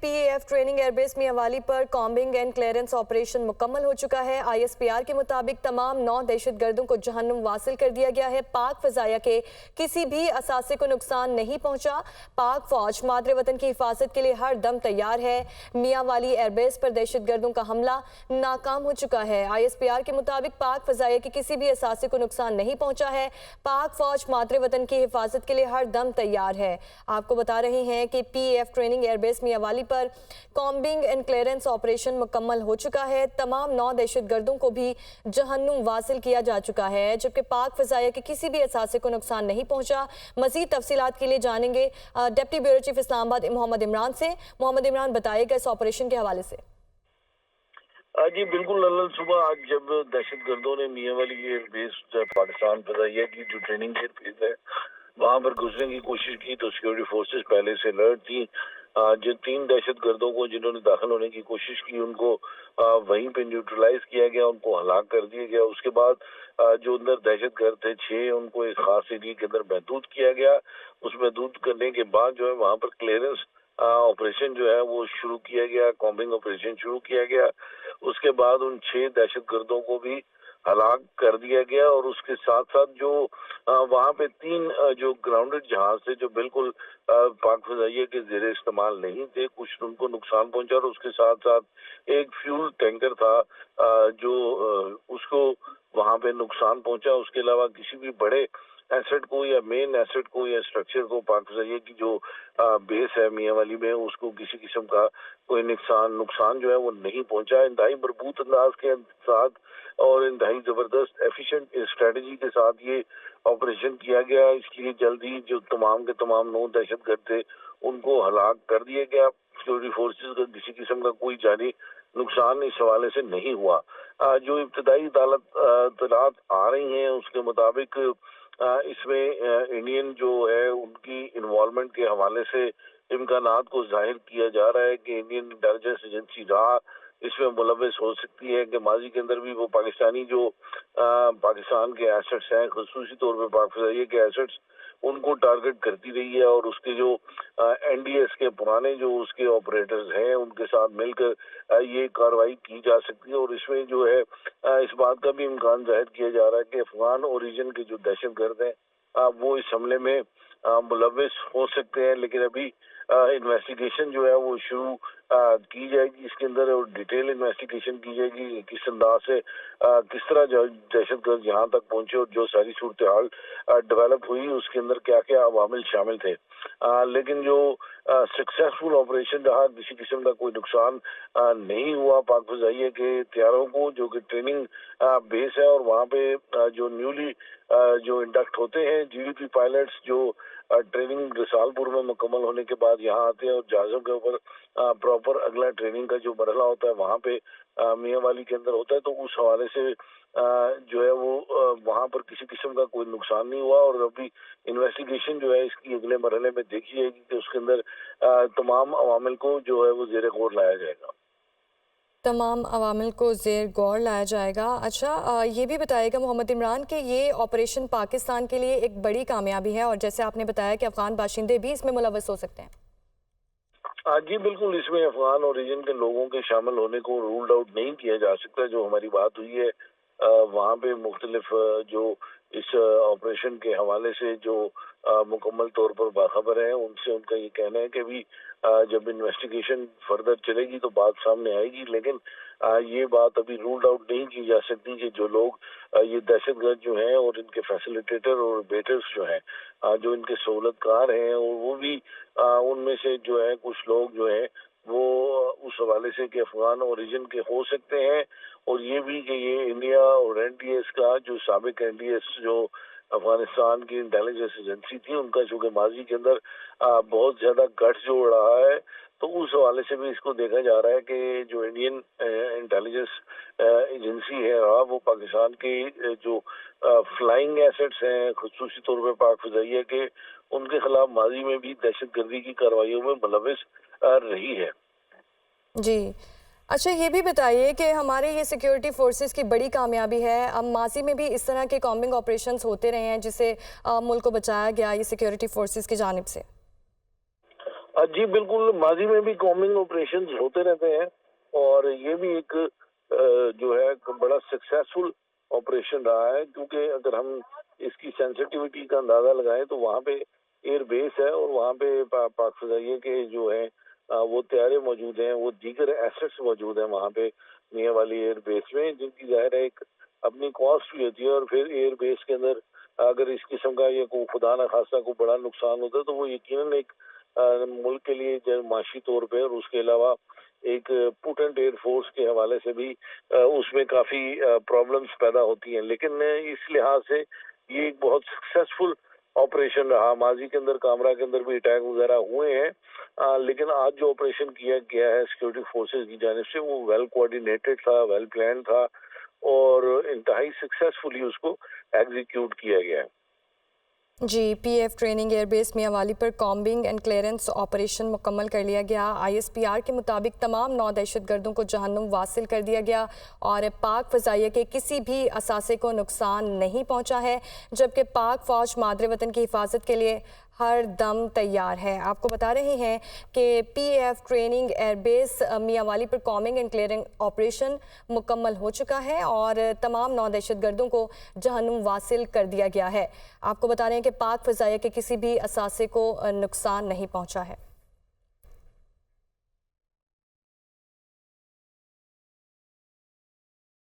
P A F training air base Mianwali پر combing and clearance operation مکمل ہو چکا ہے۔ آئی ایس پی آر کے مطابق تمام 9 دہشت گردوں کو جہنم واصل کر دیا گیا ہے۔ پاک فضائیہ کے کسی بھی اثاثے کو نقصان نہیں پہنچا۔ پاک فوج مادر وطن کی حفاظت کے لیے ہر دم تیار ہے۔ میاں والی ایئر بیس پر دہشت گردوں کا حملہ ناکام ہو چکا ہے۔ آئی ایس پی آر کے مطابق پاک فضائیہ کے کسی بھی اثاثے کو نقصان نہیں پہنچا ہے۔ پاک فوج مادر وطن کی حفاظت کے لیے ہر دم تیار ہے۔ آپ کو بتا رہے ہیں کہ P A F training air base Mianwali پر کامبنگ اینڈ کلیئرنس آپریشن مکمل ہو چکا ہے۔ تمام 9 دہشت گردوں کو بھی جہنم واصل کیا جا چکا ہے، جبکہ پاک فضائیہ کے کسی بھی اثاثے کو نقصان نہیں پہنچا۔ مزید تفصیلات کے لیے جانیں گے ڈپٹی بیورو چیف اسلام آباد محمد عمران سے۔ محمد عمران، بتائے گا اس آپریشن کے حوالے سے۔ جی بالکل، صبح آج جب دہشت گردوں نے میاں والی ایئر بیس پاکستان فضائیہ کی جو ٹریننگ ایئر بیس ہے وہاں پر گھسنے کی کوشش کی تو سیکورٹی فورسز پہلے سے الرٹ تھی۔ جو 3 دہشت گردوں کو جنہوں نے داخل ہونے کی کوشش کی ان کو وہیں پہ نیوٹرلائز کیا گیا، ان کو ہلاک کر دیا گیا۔ اس کے بعد جو اندر دہشت گرد تھے 6 ان کو ایک خاص ایریے کے اندر محدود کیا گیا۔ اس محدود کرنے کے بعد جو ہے وہاں پر کلیئرنس آپریشن جو ہے وہ شروع کیا گیا، کامبنگ آپریشن شروع کیا گیا۔ اس کے بعد ان 6 دہشت گردوں کو بھی ہلاک کر دیا گیا، اور اس کے ساتھ ساتھ جو وہاں پہ 3 جو گراؤنڈڈ جہاز تھے جو بالکل پاک فضائیہ کے زیر استعمال نہیں تھے، کچھ ان کو نقصان پہنچا، اور اس کے ساتھ ساتھ ایک فیول ٹینکر تھا جو اس کو وہاں پہ نقصان پہنچا۔ اس کے علاوہ کسی بھی بڑے ایسٹ کو یا مین ایسٹ کو یا اسٹرکچر کو پاک فضائیہ کی جو بیس ہے میاں والی میں اس کو کسی قسم کا کوئی نقصان جو ہے وہ نہیں پہنچا۔ انتہائی مربوط انداز کے ساتھ اور انتہائی زبردست ایفیشنٹ اسٹریٹجی کے ساتھ یہ آپریشن کیا گیا۔ اس لیے جلد ہی جو تمام کے تمام 9 دہشت گرد تھے ان کو ہلاک کر دیا گیا۔ سیکورٹی فورسز کا کسی قسم کا کوئی جانی نقصان اس حوالے سے نہیں ہوا۔ جو ابتدائی اطلاعات آ رہی ہیں اس کے مطابق اس میں انڈین جو ہے ان کی انوالومنٹ کے حوالے سے امکانات کو ظاہر کیا جا رہا ہے کہ انڈین انٹیلیجنس ایجنسی راہ اس میں ملوث ہو سکتی ہے، کہ ماضی کے اندر بھی وہ پاکستانی جو پاکستان کے ایسٹس ہیں، خصوصی طور پہ پاک فضائیہ کے ایسٹس، ان کو ٹارگٹ کرتی رہی ہے، اور اس کے جو این ڈی ایس کے پرانے جو اس کے آپریٹرز ہیں ان کے ساتھ مل کر یہ کارروائی کی جا سکتی ہے۔ اور اس میں جو ہے اس بات کا بھی امکان ظاہر کیا جا رہا ہے کہ افغان اوریجن کے جو دہشت گرد ہیں وہ اس حملے میں ملوث ہو سکتے ہیں، لیکن ابھی انویسٹیگیشن جو ہے وہ شروع کی جائے گی اس کے اندر، اور ڈیٹیل انویسٹیگیشن کی جائے گی کس انداز سے کس طرح دہشت گرد یہاں تک پہنچے اور جو ساری صورتحال ڈیولپ ہوئی اس کے اندر کیا کیا عوامل شامل تھے۔ لیکن جو سکسیسفل آپریشن رہا، کسی قسم کا کوئی نقصان نہیں ہوا پاک فضائیہ کے طیاروں کو، جو کہ ٹریننگ بیس ہے، اور وہاں پہ جو نیولی جو انڈکٹ ہوتے ہیں جی ڈی پی پائلٹس جو ٹریننگ رسال پور میں مکمل ہونے کے بعد یہاں آتے ہیں اور جہازوں کے اوپر پراپر اگلا ٹریننگ کا جو مرحلہ ہوتا ہے وہاں پہ میاں والی کے اندر ہوتا ہے، تو اس حوالے سے جو ہے وہ وہاں پر کسی قسم کا کوئی نقصان نہیں ہوا۔ اور ابھی انویسٹیگیشن جو ہے اس کی اگلے مرحلے میں دیکھی جائے گی کہ اس کے اندر تمام عوامل کو جو ہے وہ زیر غور لایا جائے گا۔ تمام عوامل کو زیر غور لایا جائے گا۔ اچھا، یہ بھی بتائے گا محمد عمران کہ یہ آپریشن پاکستان کے لیے ایک بڑی کامیابی ہے، اور جیسے آپ نے بتایا کہ افغان باشندے بھی اس میں ملوث ہو سکتے ہیں۔ جی بالکل، اس میں افغان اوریجن کے لوگوں کے شامل ہونے کو رولڈ آؤٹ نہیں کیا جا سکتا۔ جو ہماری بات ہوئی ہے وہاں پہ مختلف جو اس آپریشن کے حوالے سے جو مکمل طور پر باخبر ہیں ان سے ان کا یہ کہنا ہے کہ بھی جب انویسٹیگیشن فردر چلے گی تو بات سامنے آئے گی، لیکن یہ بات ابھی رولڈ آؤٹ نہیں کی جا سکتی کہ جو لوگ یہ دہشت گرد جو ہیں اور ان کے فیسیلیٹیٹر اور بیٹرز جو ہیں جو ان کے سہولت کار ہیں، اور وہ بھی ان میں سے جو ہے کچھ لوگ جو ہیں وہ اس حوالے سے کہ افغان اوریجن کے ہو سکتے ہیں، اور یہ بھی کہ یہ انڈیا اور این ڈی ایس کا جو سابق این ڈی ایس جو افغانستان کی انٹیلیجنس ایجنسی تھی ان کا چونکہ ماضی کے اندر بہت زیادہ گٹھ جو رہا ہے، تو اس حوالے سے بھی اس کو دیکھا جا رہا ہے کہ جو انڈین انٹیلیجنس ایجنسی ہے وہ پاکستان کے جو فلائنگ ایسٹس ہیں خصوصی طور پہ پاک فضائیہ کے، ان کے خلاف ماضی میں بھی دہشت گردی کی کارروائیوں میں ملوث رہی ہے۔ جی اچھا، یہ بھی بتائیے کہ ہمارے یہ سیکیورٹی فورسز کی بڑی کامیابی ہے، اب ماضی میں بھی اس طرح کے کامبنگ آپریشنز ہوتے رہے ہیں جس سے ملک کو بچایا گیا یہ سیکیورٹی فورسز کی جانب سے۔ जी बिल्कुल, माजी में भी कॉम्बिंग ऑपरेशंस होते रहते हैं और ये भी एक जो है बड़ा सक्सेसफुल ऑपरेशन रहा है, क्योंकि अगर हम इसकी सेंसिटिविटी का अंदाजा लगाएं तो वहाँ पे एयर बेस है और वहाँ पे पाक फ़ज़ाइया के जो है वो तैयारे मौजूद हैं, वो दीगर एसेट्स मौजूद हैं वहाँ पे मियाँ वाली एयर बेस में, जिनकी ज़ाहिर है एक अपनी कॉस्ट भी होती है। और फिर एयर बेस के अंदर अगर इस किस्म का ये कोई खुदा न खास्ता कोई बड़ा नुकसान होता है तो वो यकीनन एक मुल्क के लिए जो माशी तौर पे और उसके अलावा एक पोटेंट एयर फोर्स के हवाले से भी उसमें काफ़ी प्रॉब्लम्स पैदा होती हैं। लेकिन इस लिहाज से ये एक बहुत सक्सेसफुल ऑपरेशन रहा। माजी के अंदर कामरा के अंदर भी अटैक वगैरह हुए हैं, लेकिन आज जो ऑपरेशन किया गया है सिक्योरिटी फोर्सेस की जानिब से वो वेल कोऑर्डिनेटेड था, वेल प्लान था और इंतहाई सक्सेसफुली उसको एग्जीक्यूट किया गया है। जी, पीएफ ट्रेनिंग एयरबेस मियांवाली पर कॉम्बिंग एंड क्लियरेंस ऑपरेशन मुकम्मल कर लिया गया। आईएसपीआर के मुताबिक तमाम 9 दहशतगर्दों को जहन्नुम वासिल कर दिया गया और पाक फ़ज़ाइया के किसी भी असासे को नुकसान नहीं पहुंचा है, जबकि पाक फ़ौज मादरे वतन की हिफाजत के लिए हर दम तैयार है। आपको बता रहे हैं कि पीएफ ट्रेनिंग एयरबेस मियांवाली पर कॉम्बिंग एंड क्लियरिंग ऑपरेशन मुकम्मल हो चुका है और तमाम 9 दहशतगर्दों को जहन्नुम वासिल कर दिया गया है। आपको बता रहे हैं कि पाक फ़ज़ाइया के किसी भी असासे को नुकसान नहीं पहुंचा है।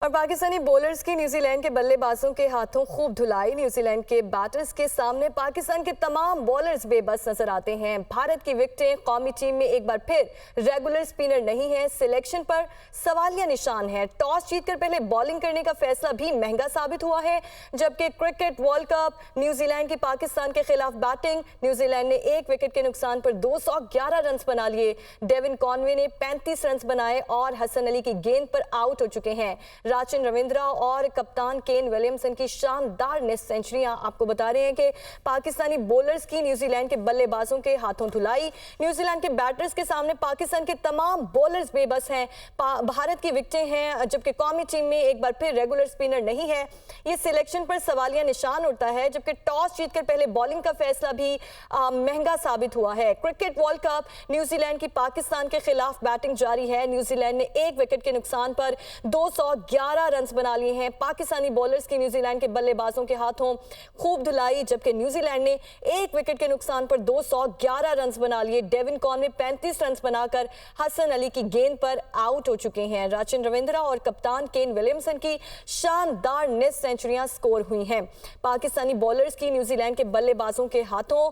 और पाकिस्तानी बॉलर्स की न्यूजीलैंड के बल्लेबाजों के हाथों खूब धुलाई। न्यूजीलैंड के बैटर्स के सामने पाकिस्तान के तमाम बॉलर्स बेबस नजर आते हैं। भारत की विकेटें कौमी टीम में एक बार फिर रेगुलर स्पिनर नहीं है, सिलेक्शन पर सवालिया निशान है। टॉस जीतकर पहले बॉलिंग करने का फैसला भी महंगा साबित हुआ है। जबकि क्रिकेट वर्ल्ड कप न्यूजीलैंड की पाकिस्तान के खिलाफ बैटिंग, न्यूजीलैंड ने 1 विकेट के नुकसान पर 211 रन बना लिए। डेविन कॉनवे ने 35 रन बनाए और हसन अली की गेंद पर आउट हो चुके हैं। राचिन रविंद्रा और कप्तान केन विलियमसन की शानदार नेस्ट सेंचुरियां आपको बता रहे हैं कि पाकिस्तानी बॉलर्स की न्यूजीलैंड के बल्लेबाजों के हाथों धुलाई। न्यूजीलैंड के बैटर्स के सामने पाकिस्तान के तमाम बॉलर्स बेबस हैं। भारत की विकेटें हैं, जबकि कौमी टीम में एक बार फिर रेगुलर स्पिनर नहीं है। ये सिलेक्शन पर सवालिया निशान उठता है, जबकि टॉस जीतकर पहले बॉलिंग का फैसला भी महंगा साबित हुआ है। क्रिकेट वर्ल्ड कप न्यूजीलैंड की पाकिस्तान के खिलाफ बैटिंग जारी है। न्यूजीलैंड ने 1 विकेट के नुकसान पर 211 रन बना लिए हैं। पाकिस्तानी बॉलर्स की न्यूजीलैंड के बल्लेबाजों के हाथों खूब धुलाई, जबकि न्यूजीलैंड ने 1 विकेट के नुकसान पर 211 रन बना लिए। डेविन कॉनवे 35 रन बनाकर हसन अली की गेंद पर आउट हो चुके हैं। राचिन रविंद्रा और कप्तान केन विलियमसन की शानदार नेस्ट सेंचुरियां स्कोर हुई हैं। पाकिस्तानी बॉलर्स की न्यूजीलैंड के बल्लेबाजों के हाथों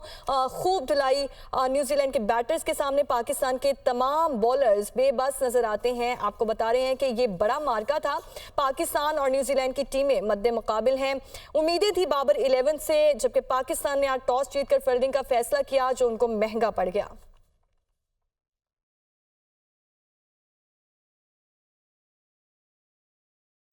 खूब धुलाई। न्यूजीलैंड के बैटर्स के सामने पाकिस्तान के तमाम बॉलर्स बेबस नजर आते हैं। आपको बता रहे हैं कि ये बड़ा मार्का था। पाकिस्तान और न्यूजीलैंड की टीमें मद्दे मुकाबिल हैं। उम्मीदें थी बाबर 11 से, जबकि पाकिस्तान ने आज टॉस जीतकर फील्डिंग का फैसला किया, जो उनको महंगा पड़ गया।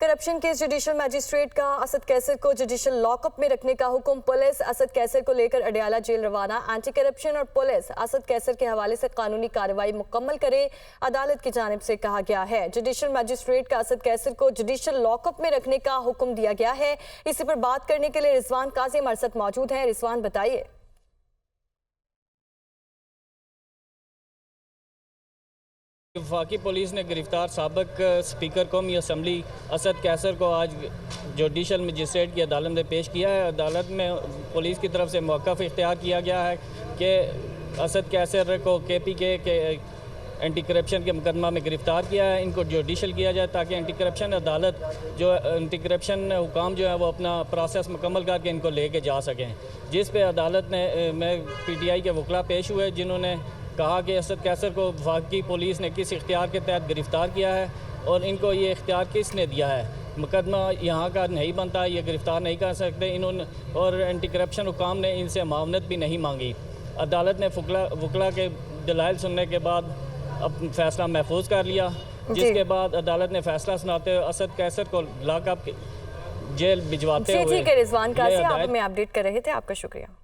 करप्शन केस जुडिशल मैजिस्ट्रेट का असद कैसर को जुडिशल लॉकअप में रखने का हुक्म। पुलिस असद कैसर को लेकर अडयाला जेल रवाना। एंटी करप्शन और पुलिस असद कैसर के हवाले से कानूनी कार्रवाई मुकम्मल करे, अदालत की जानिब से कहा गया है। जुडिशल मैजिस्ट्रेट का असद कैसर को जुडिशल लॉकअप में रखने का हुक्म दिया गया है। इसी पर बात करने के लिए रिजवान काजिम अरसद मौजूद हैं। रिजवान, बताइए। वफाकी पुलिस ने गिरफ्तार साबिक स्पीकर कौमी असम्बली असद कैसर को आज जुडिशल मजिस्ट्रेट की अदालत में पेश किया है। अदालत में पुलिस की तरफ से मौक़िफ़ इख्तियार किया गया है कि असद कैसर को KPK के एंटी करप्शन के मुकदमा में गिरफ़्तार किया है। इनको जुडिशल किया जाए ताकि एंटी करप्शन अदालत जो एंटी करप्शन हुकाम जो है वो अपना प्रोसेस मुकम्मल करके इनको लेके जा सकें। जिस पे अदालत में PTI के वकला पेश हुए, जिन्होंने कहा कि असद कैसर को वफाकी पुलिस ने किस इख्तियार के तहत गिरफ़्तार किया है और इनको ये इख्तियार किसने दिया है। मुकदमा यहाँ का नहीं बनता, ये गिरफ़्तार नहीं कर सकते इन्होंने, और एंटी करप्शन हुकाम ने इनसे मामनत भी नहीं मांगी। अदालत ने वकला के दलाइल सुनने के बाद अब फैसला महफूज कर लिया, जिसके बाद अदालत ने फैसला सुनाते हुए असद कैसर को लॉकअप जेल भिजवाते हुए। ठीक है रिजवान काजी, आप हमें अपडेट कर रहे थे, आपका शुक्रिया।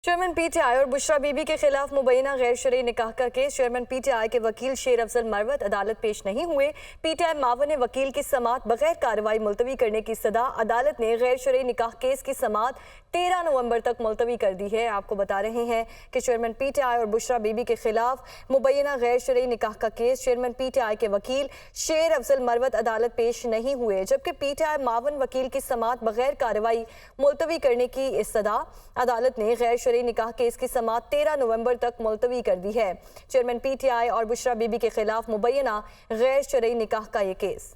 चेयरमैन पीटीआई और बुशरा बीबी के खिलाफ मुबैना गैर शरई निकाह का केस। चेयरमैन पीटीआई के वकील शेर अफजल मरवत अदालत पेश नहीं हुए। पीटीआई मावन वकील की समाअत बगैर कार्रवाई मुलतवी करने की सदा। अदालत ने गैर शरई निकाह केस की समाअत 13 नवंबर तक मुलतवी कर दी है। आपको बता रहे हैं कि चेयरमैन पीटीआई और बुशरा बीबी के खिलाफ मुबैना गैर शरई निकाह का केस। चेयरमैन पीटीआई के वकील शेर अफजल मरवत अदालत पेश नहीं हुए, जबकि पीटीआई मावन वकील की समाअत बगैर कार्रवाई मुलतवी करने की सदा। अदालत ने गैर शरई निकाह केस की समाअत 13 नवंबर तक मुलतवी कर दी है। चेयरमैन पीटीआई और बुशरा बीबी के खिलाफ मुबैना गैर शरई निकाह का ये केस।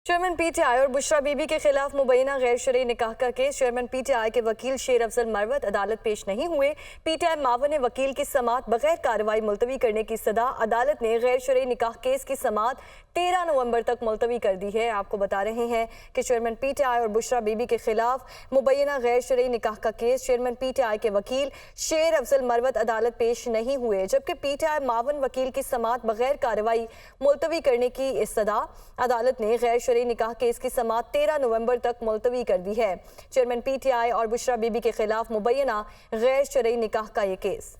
चेयरमैन पीटीआई और बुशरा बीबी के खिलाफ मुबैना गैर शरई निकाह का केस। चेयरमैन पीटीआई के वकील शेर अफजल मरवत अदालत पेश नहीं हुए। पीटीआई मावन वकील की समाअत बगैर कार्रवाई मुलतवी करने की सदा। अदालत ने गैर शरई निकाह केस की समाअत 13 नवंबर तक मुलतवी कर दी है। आपको बता रहे हैं कि चेयरमैन पीटीआई और बुशरा बीबी के खिलाफ मुबैना गैर शरई निकाह का केस। चेयरमैन पीटीआई के वकील शेर अफजल मरवत अदालत पेश नहीं हुए, जबकि पीटीआई मावन वकील की समाअत बगैर कार्रवाई मुलतवी करने की सदा। अदालत ने गैर शरई निकाह केस की समाअत 13 नवंबर तक मुलतवी कर दी है। चेयरमैन पीटीआई और बुशरा बीबी के खिलाफ मुबैना गैर शरई निकाह का ये केस।